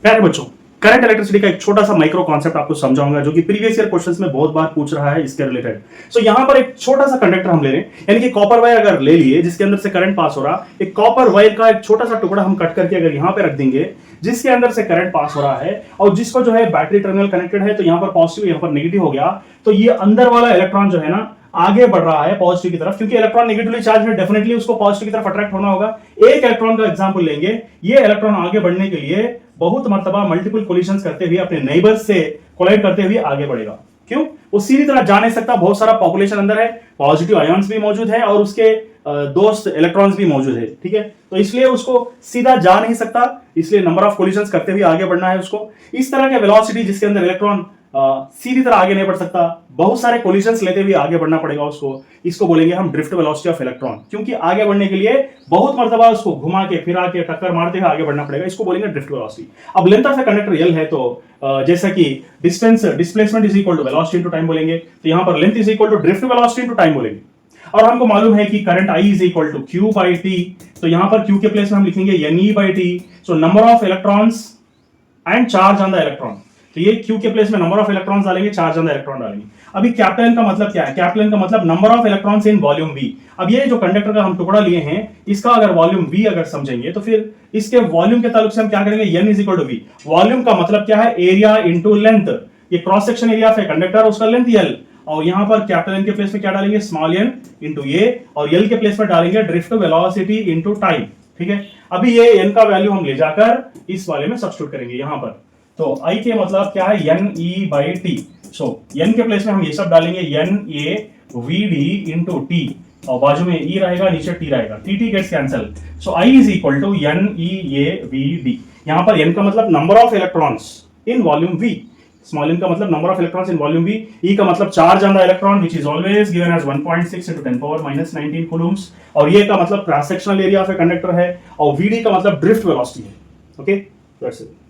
प्यारे बच्चों, current electricity का एक छोटा सा माइक्रो कॉन्सेप्ट आपको समझाऊंगा जो कि प्रीवियस ईयर क्वेश्चंस में बहुत बार पूछ रहा है इसके रिलेटेड। सो यहां पर एक छोटा सा कंडक्टर हम ले रहे हैं, यानी कि कॉपर वायर अगर ले लिए जिसके अंदर से करंट पास हो रहा, एक कॉपर वायर का एक छोटा सा टुकड़ा हम कट करके अगर यहां पे रख देंगे जिसके अंदर से करंट पास हो रहा है और जिसको जो है बैटरी टर्मिनल कनेक्टेड है, तो यहां पर पॉजिटिव यहां पर नेगेटिव हो गया, तो ये अंदर वाला इलेक्ट्रॉन जो है ना आगे बढ़ रहा है पॉजिटिव की तरफ, क्योंकि इलेक्ट्रॉन नेगेटिवली चार्ज है, डेफिनेटली उसको पॉजिटिव की तरफ अट्रैक्ट होना होगा। एक इलेक्ट्रॉन का एग्जांपल लेंगे, ये इलेक्ट्रॉन आगे बढ़ने के लिए बहुत मर्तबा मल्टीपल कोलिशंस करते हुए अपने नेबर्स से कोलाइड करते हुए आगे बढ़ेगा। क्यों? वो सीधी तरह जा नहीं सकता, बहुत सारा पॉपुलेशन अंदर है, पॉजिटिव आयंस भी मौजूद है और उसके दोस्त इलेक्ट्रॉन्स भी मौजूद है, ठीक है। तो इसलिए उसको सीधा जा नहीं सकता, इसलिए नंबर ऑफ कोलिशंस करते हुए आगे बढ़ना है उसको। इस तरह के वेलोसिटी जिसके अंदर इलेक्ट्रॉन सीधी तरह आगे नहीं बढ़ सकता, बहुत सारे कोलिशंस लेते हुए आगे बढ़ना पड़ेगा उसको, इसको बोलेंगे हम ड्रिफ्ट वेलोसिटी ऑफ इलेक्ट्रॉन, क्योंकि आगे बढ़ने के लिए बहुत मर्तबा उसको घुमा के फिरा के टक्कर मारते हुए आगे बढ़ना पड़ेगा, इसको बोलेंगे ड्रिफ्ट वेलोसिटी। अब लेंथ ऑफ कंडक्टर एल है, तो जैसा कि distance displacement is equal to velocity into time बोलेंगे, तो यहां पर length is equal to drift velocity into time बोलेंगे। और हमको मालूम है कि current I is equal to Q by T, तो यहां पर Q के प्लेस में हम लिखेंगे NE by T, so number of electrons and charge on the electron, तो ये Q के प्लेस में नंबर ऑफ इलेक्ट्रॉन्स डालेंगे, चार्ज ऑन द इलेक्ट्रॉन डालेंगे। अभी कैपिटल का मतलब क्या है? कैपिटल का मतलब number of electrons in volume V। अब ये जो कंडक्टर का हम टुकड़ा लिए हैं, इसका अगर वॉल्यूम V अगर समझेंगे तो फिर इसके वॉल्यूम के ताल्लुक से हम क्या करेंगे, N is equal to V। Volume का मतलब क्या है? एरिया इंटू लेंथ, ये cross section area of a conductor, उसका लेंथ L, और यहां पर कैपिटल N के प्लेस में क्या डालेंगे, स्मॉल n इंटू A, और L के प्लेस में डालेंगे ड्रिफ्ट वेलोसिटी इंटू टाइम, ठीक है। अभी ये n का वैल्यू हम ले जाकर इस वाले में सब्स्टिट्यूट करेंगे यहां पर, तो I के मतलब क्या है, NE by T। So n के प्लेस में हम ये सब डालेंगे, NA VD इंटू T, और बाजू में E रहेगा, नीचे T रहेगा, TT gets cancel, so I is equal to NEA VD। यहां पर n का मतलब number of electrons in volume V, small n का मतलब number of electrons in volume V, E का मतलब charge on the electron which is always given as 1.6 into 10 power minus 19 coulombs, और ये का मतलब cross sectional area of a conductor है, और VD का मतलब ड्रिफ्ट वेलोसिटी है। Okay, that's it.